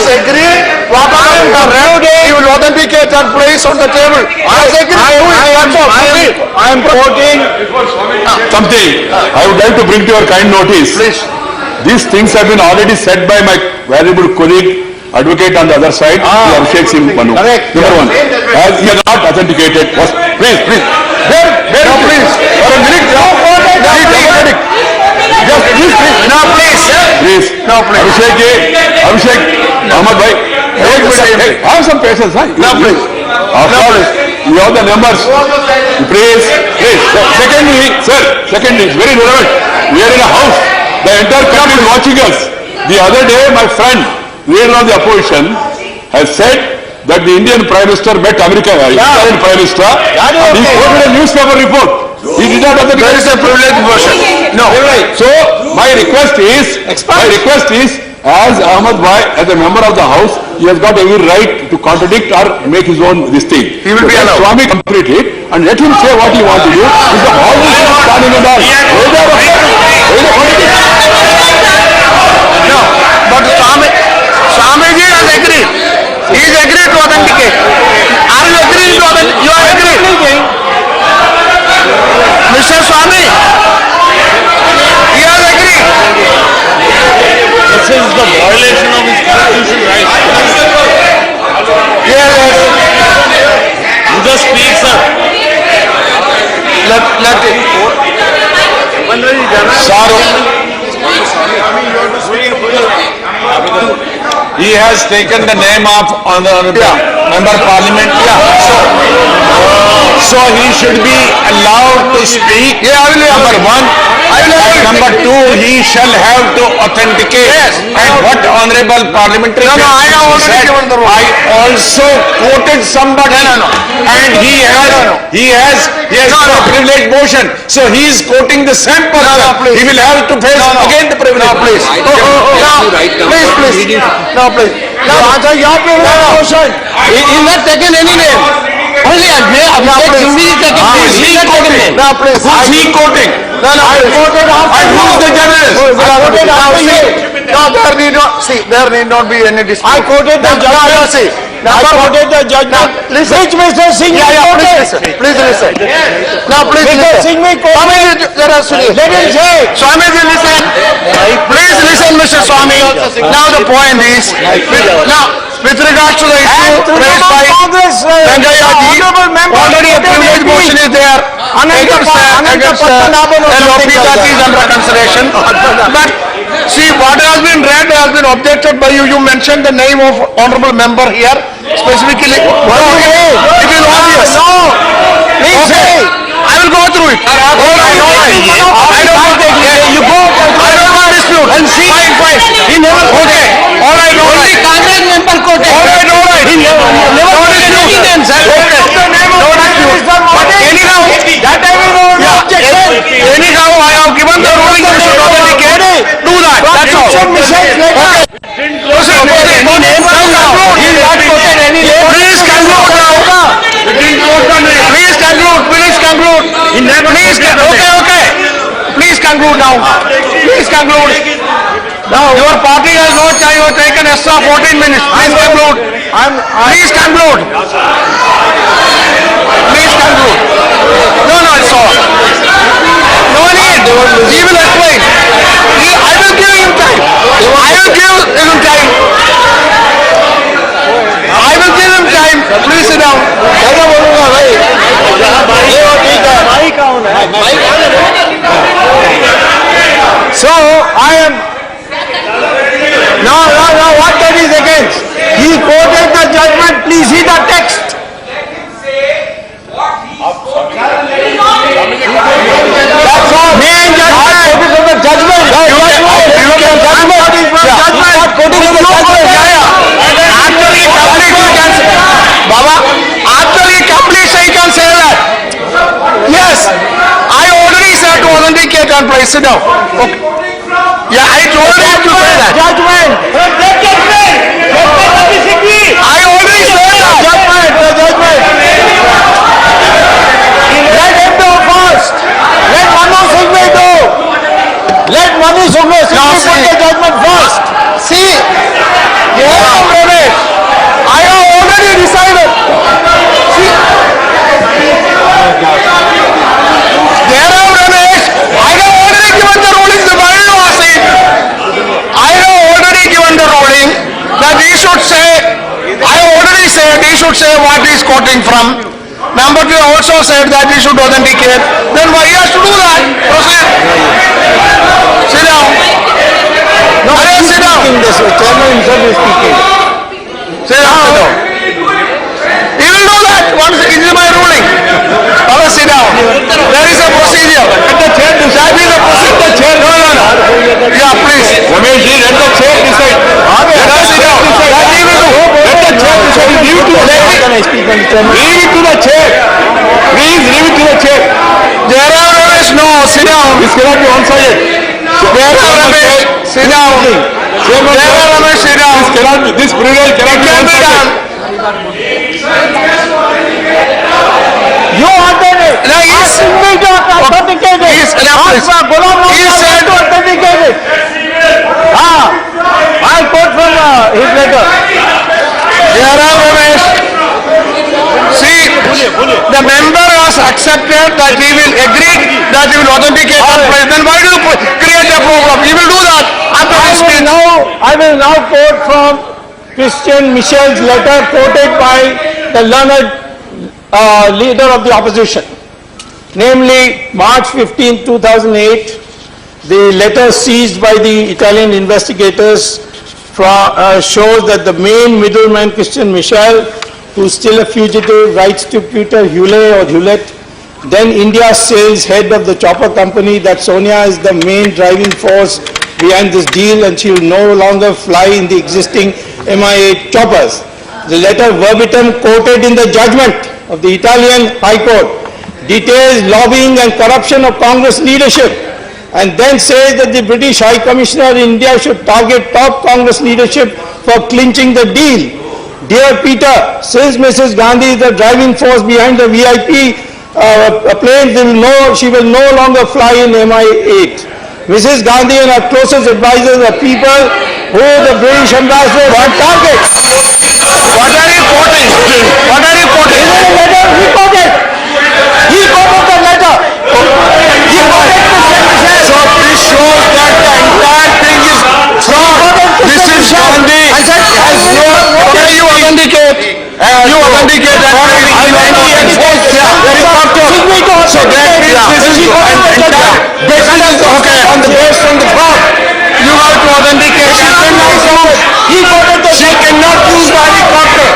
has agreed. What I am reviewed, he will authenticate and place on the table. I am quoting something. I would like to bring to your kind notice. Please. These things have been already said by my valuable colleague, advocate on the other side, Abhishek Singh Manu. Correct. Number one, as he has not authenticated. Please. Please. No, please. For a minute. Just please. No, please. Please. No, please. Abhishek, Ahmad bhai. Have some patience, huh? No, please. You have the numbers. Please. Secondly, it's very relevant. We are in a house. The entire country is watching us. The other day, my friend, leader of the opposition, has said that the Indian Prime Minister met American Prime Minister. He quoted a newspaper report. He did not authenticate. That is a privileged version. No. So my request is, as Ahmad Bhai, as a member of the House, he has got every right to contradict or make his own this thing. He will be allowed. Swami complete it and let him say what he wants to do. If the House is not standing in the No, but Swamiji has agreed. He is agreed to authenticate. Are you agreeing to authenticate? You are agreeing. Mr. Swami, he has agreed. This is the violation of his constitutional rights. Yes. You just speak, sir. Let it. He has taken the name of Honorable Member of Parliament. So he should be allowed to speak. Number one. Number two, he shall have to authenticate. And what Honorable Parliamentary said, I also quoted somebody. And he has a privileged motion. So he is quoting the same person. He will have to face again the privilege. Please. No, please. No, answer your privilege motion. He is not taken any name. Only Abhishek Singh is taken. No, please. Who is he quoting? No, I quoted after. And who is the journalist? Quoted after you. No, there need not be any dispute. I quoted the judgment. I quoted the judgment. Listen. Which Mr. Singh quoted? Please listen. Now, please listen. Mr. Singh quoted. Let him say. Swamiji, listen. Please listen, Mr. Swami. Now the point is, with regards to the issue raised by Rangayyaji, already a privilege motion is there against LOP that is under consideration. But see, what has been read has been objected by you. You mentioned the name of honorable member here specifically. It is obvious. No, please say. I will go through it. I don't want to take you go. I don't want to dispute. And see, fine. He never. Okay. All right. Only Congress member quoted. All right. He never quoted any name, sir. Okay. No dispute. But anyhow, that I will not object. Anyhow, I have given the ruling. You should authenticate. Do that. That's all. Okay. Please conclude now. Please conclude. Okay. Please conclude now. Please conclude. Now, your party has no time. You have taken extra 14 minutes. Please conclude. Please conclude. Please conclude. No, it's all. No need. He will explain. I will give him time. Please sit down. So I am. No. What that is against? He quoted the judgment. Please see the text. That's all. Main judgment. Baba, after he completes, he can say that. Yes, I already said to authenticate and place. Sit down. Okay. Yeah, I told him to say that. Judgment. I already said that. Judgment. Let him do first. Let Manu Singh do. Let Manu Singh put the judgment first. See, say what he is quoting from. Number two also said that he should authenticate. Then why he has to do that? Proceed. Sit down. No, Arey, sit down. this chairman himself is speaking. Sit down. He will do that once it is my ruling. Now sit down. There is a procedure. Let the chair decide. That is a procedure. Let the chair. No. Yeah, please. Ramesh ji, let the chair decide. Let us sit down. That he will do. Let the chair decide. Leave it to the chair. Can I speak on the chairman? Leave it to the chair. Please leave it to the chair. Jairam Ramesh, no, sit down. This cannot be one-sided. Jairam Ramesh, sit down. Chairman, Jairam Ramesh, sit down. this cannot be, this privilege cannot be Can be done. one-sided. You wanted it. No, he is. Asking me to authenticate it. He is. Ask for Ghulam Nabi He said. to authenticate it. I quote from his letter. Jairam Ramesh, see, the member has accepted that he will agree that he will authenticate that place. Then why do you create a problem? He will do that after his speech. I will now quote from Christian Michel's letter quoted by the learned leader of the opposition. Namely, March 15, 2008, the letter seized by the Italian investigators shows that the main middleman, Christian Michel, who is still a fugitive, writes to Peter Hewlett, then India's sales head of the chopper company, that Sonia is the main driving force behind this deal and she will no longer fly in the existing Mi-8 choppers. The letter verbatim quoted in the judgment of the Italian High Court details lobbying and corruption of Congress leadership and then says that the British High Commissioner in India should target top Congress leadership for clinching the deal. Dear Peter, since Mrs. Gandhi is the driving force behind the VIP plane, she will no longer fly in Mi-8. Mrs. Gandhi and her closest advisors are people who the British ambassador should target. What are you quoting? What are you quoting? Is it a letter? He quoted. He quoted the letter. He quoted So this shows that the entire thing is fraud. Mrs. Gandhi has no, okay, you authenticate. You authenticate that. So that means this is okay, based on the fraud. You have to authenticate. He quoted the She cannot use the helicopter.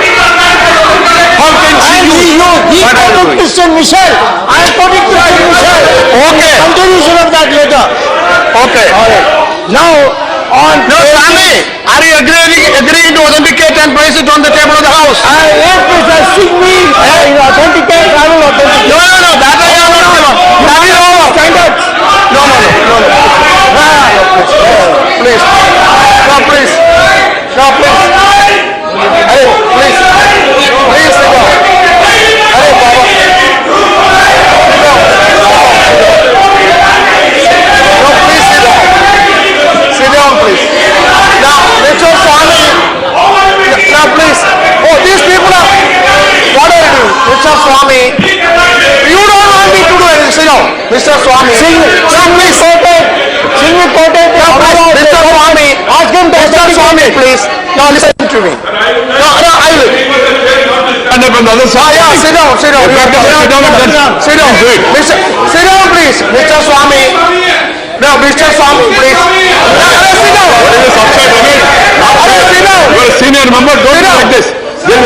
How can she use? He quoted Christian Michel. I am quoting Christian Michel. Okay. Continuation of that letter. Okay. Now, on No, Swami, are you agreeing to authenticate and place it on the table of the house? if Mr. Singhvi authenticate, I will authenticate. No, that I am not given. That is over. Standards. No. Please. No, please. No, please. Hey, please. Please sit down. Hey, Baba. Sit down. No, please sit down. Sit down, please. Now, Mr. Swami. Now, please. Oh, these people are. What are you doing? Mr. Swami. You don't want me to do anything. Sit down. Mr. Swami. Singhvi quoted. Mr. Swami. Ask him to Mr. Swami, please. Now listen to me. No, I will. And up on the other side. Yeah, sit down. Sit down and then. Sit down. Do it. Sit down, please. Mr. Swami. No, Mr. Swami, please. No, sit down. What is this upside Ramesh? Sit down. You are a senior member, don't do like this. You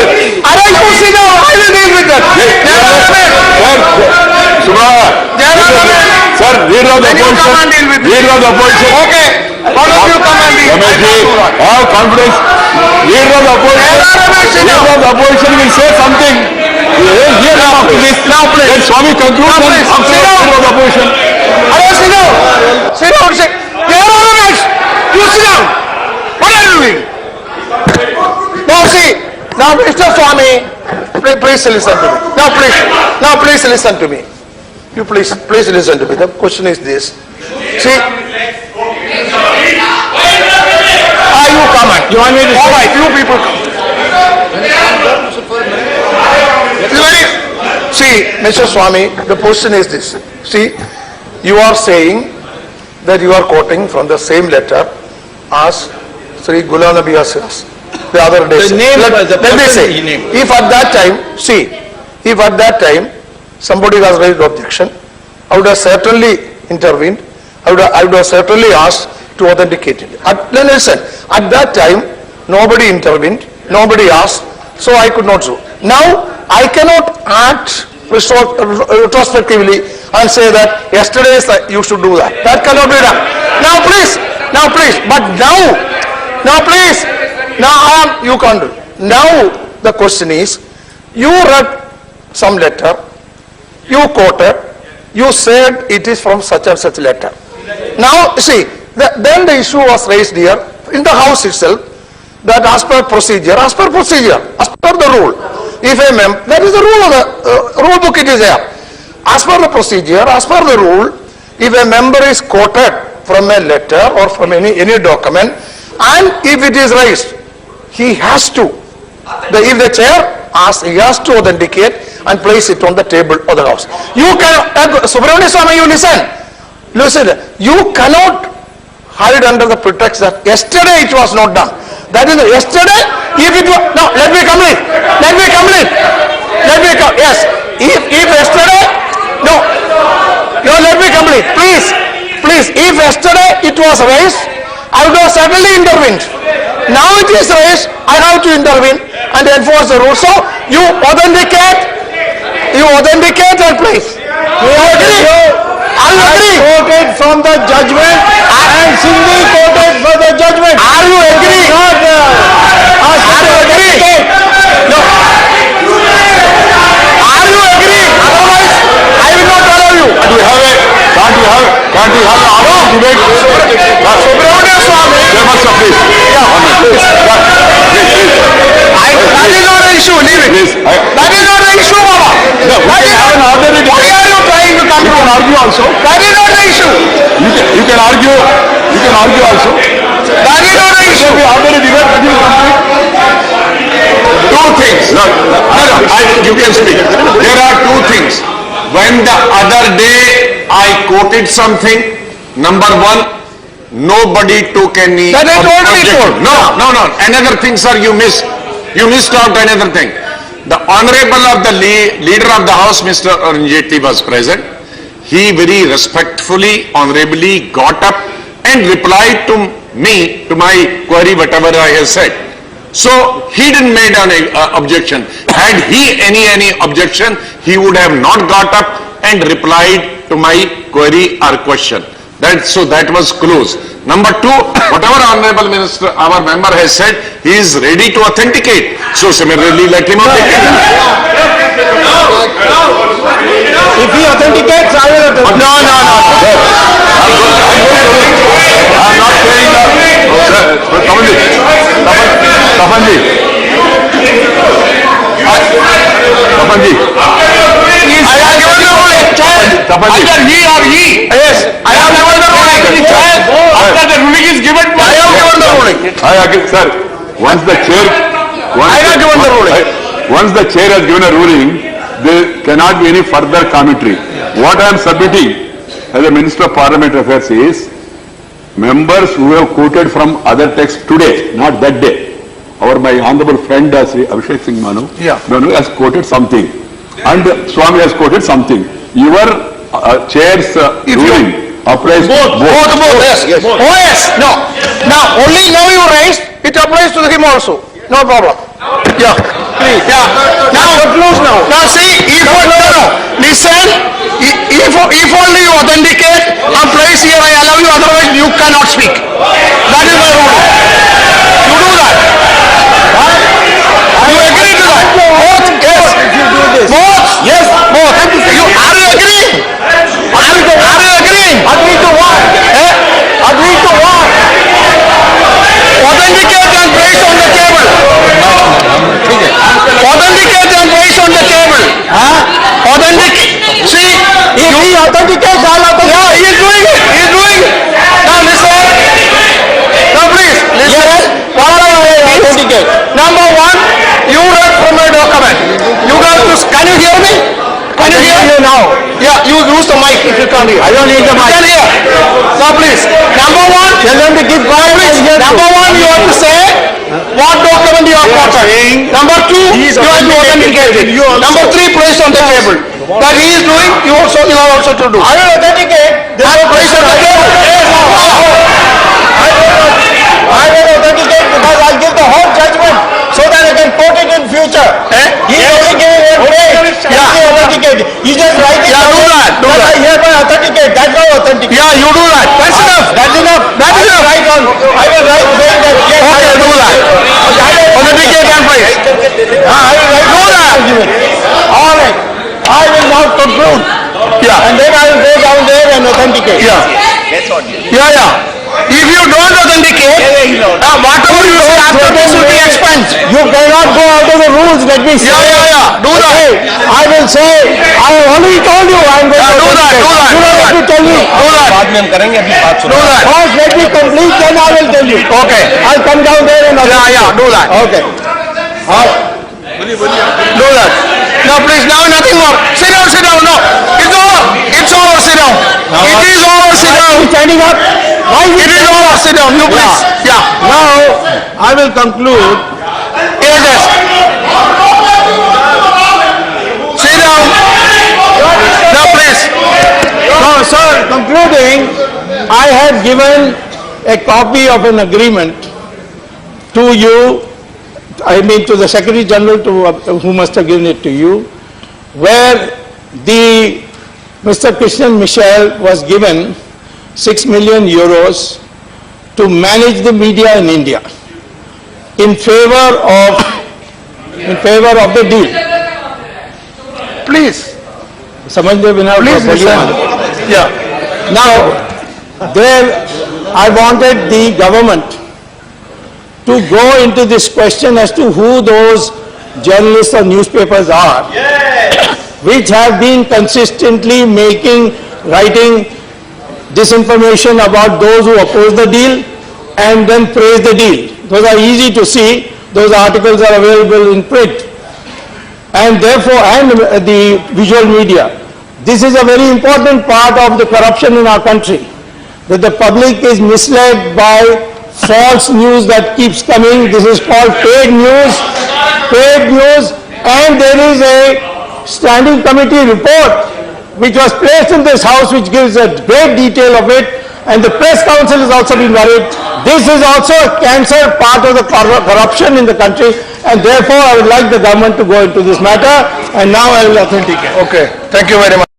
sit down. I will deal with that. Sir, leader of the Then you come and deal opposition. with it. Leader of the opposition. Okay. Why don't you come and deal? Ramesh ji, have confidence. Leader of the opposition. Leader of the opposition will say something. Here now, please. Now, please. Let Swami conclude and please. after Sit down. leader of the opposition. Sit down. Sit down. You sit down. What are you doing? Now see. Now Mr. Swami, please listen to me. Now please listen to me. You please listen to me. The question is this. See. You come on. You want me to All right, you people come. See, Mr. Swami, the question is this. See, you are saying that you are quoting from the same letter as Sri Ghulam Nabi has the other day. The name, Let the me person say, he named. if at that time, see, if at that time somebody has raised objection, I would have certainly intervened. I would have certainly asked to authenticate it. Then listen, at that time, nobody intervened, nobody asked, so I could not do. Now, I cannot act retrospectively and say that yesterday you should do that. That cannot be done. Now please, but now please, you can't do. Now the question is, you read some letter, you quoted, you said it is from such and such letter. Now see, then the issue was raised here in the house itself, that as per procedure, as per the rule, if a member, that is the rule of the rule book, it is there. As per the procedure, as per the rule, if a member is quoted from a letter or from any document, and if it is raised, he has to, if the chair asks, he has to authenticate and place it on the table of the house. You can, Subramanian Swami, you listen, you cannot hide under the pretext that yesterday it was not done. That is, yesterday, if it was, no, let me complete, yes, if yesterday, no, let me complete, please, if yesterday it was raised, I would have certainly intervened. Now it is raised, I have to intervene and enforce the rule. So, you authenticate and place. You agree? Are you agree? Quoted from the judgment and Sindhi quoted from the judgment. Are you agree? Not, Are you agree? No. Are you agree? Otherwise, I will not allow you. Can't you have an debate? Subramanian Swami. There must have been. That is not an issue. Leave it. Please. That is not an issue, Baba. No, we can have an ordinary Why debate. are you trying to come You to can argue also. That is not an issue. You can argue also. That is not an issue. We ordinary debate. Two things. No, you can speak. There are two things. When the other day I quoted something, number one, nobody took any That is already objection. told. No. Another thing, sir, you missed out another thing. The honorable of the leader of the house, Mr. Arun Jaitley, was present. He very respectfully, honorably got up and replied to me, to my query, whatever I have said. So he didn't make an objection. Had he any objection, he would have not got up and replied to my query or question. That was closed. Number two, whatever honorable minister, our member has said, he is ready to authenticate. So similarly, let him authenticate. if he authenticates, I will authenticate. No. I'm not saying that. Tapanji. I have given the ruling. Tapanji. He or he. Yes, I have given the ruling. After the ruling is given. I have given the ruling. I agree, sir. Once the chair has given a ruling, there cannot be any further commentary. What I am submitting as a Minister of Parliament Affairs is, members who have quoted from other texts today, not that day. My honorable friend Sri Abhishek Singh Manu has quoted something, and Swami has quoted something. Your chair's ruling applies Both, yes. Oh yes, no. Now, only now you raised, it applies to him also. No problem. Yeah, please. Yeah. Now see, listen, if only you authenticate and place here, I allow you, otherwise you cannot speak. That is my rule. You do that. You agree to that? Both, yes. Both, yes, both. Are you agreeing? Are you agreeing? Agree to what? Agree to what? Authenticate and place on the table. Authenticate and place on the table. Authenticate. See, if he authenticates, I'll authenticate. Yeah, he is doing it. He is doing it. Now listen. Now please, listen. Yes. What are you authenticate? Number one, you read from a document. You have to, can you hear me? Can you hear me now? Yeah, you use the mic if you can't hear. I don't need the mic. You can hear. Now please, number one, tell them to keep quiet. Number one, you have to say what document important. Number two, you have to authenticate it. Number three, place on the table. That he is doing, you are also to do. I will authenticate. And place on the table. I will authenticate because I'll give the whole judgment so that I can quote it in future. He's only giving a phrase. He authenticated. You just write it Yeah, down. do that, do But that. I hereby authenticate. That's not authenticate. Yeah, you do that. That's enough. That's enough. That is enough. I will write saying that yes, I Okay, do that. Authenticate and place. I will write Do that. All right. I will now conclude. Yeah. And then I will go down there and authenticate. Yeah. Yeah. If you don't authenticate, whatever you say after this will be expensed. You cannot go out of the rules, let me say. Yeah. Do that. Okay, I will say, I have already told you I am going Yeah, to do that, authenticate. do that, You don't do have to that. tell me. Do that. Do that. First, let me complete, then I will tell you. Okay. I'll come down there and authenticate. Yeah, do that. Okay. Do that. No, please, now nothing more. Sit down, no. It's over. It's over, sit down. It is over, sit down. Standing up. Why It is over, sit down. You please. Yeah. Now, I will conclude. Yes. Sit down. No, please. No, sir, concluding, I have given a copy of an agreement to you, I mean to the Secretary General who must have given it to you, where Mr. Christian Michel was given 6 million euros to manage the media in India in favor of the deal. Please. समझने बिना Please बोलिए listen. मत। Yeah. Now, there I wanted the government to go into this question as to who those journalists or newspapers are, which have been consistently writing disinformation about those who oppose the deal and then praise the deal. Those are easy to see. Those articles are available in print. And therefore, and the visual media. This is a very important part of the corruption in our country, that the public is misled by false news that keeps coming. This is called paid news, and there is a standing committee report which was placed in this house which gives a great detail of it, and the press council has also been worried. This is also a cancer part of the corruption in the country, and therefore I would like the government to go into this matter, and now I will authenticate. Okay. Thank you very much.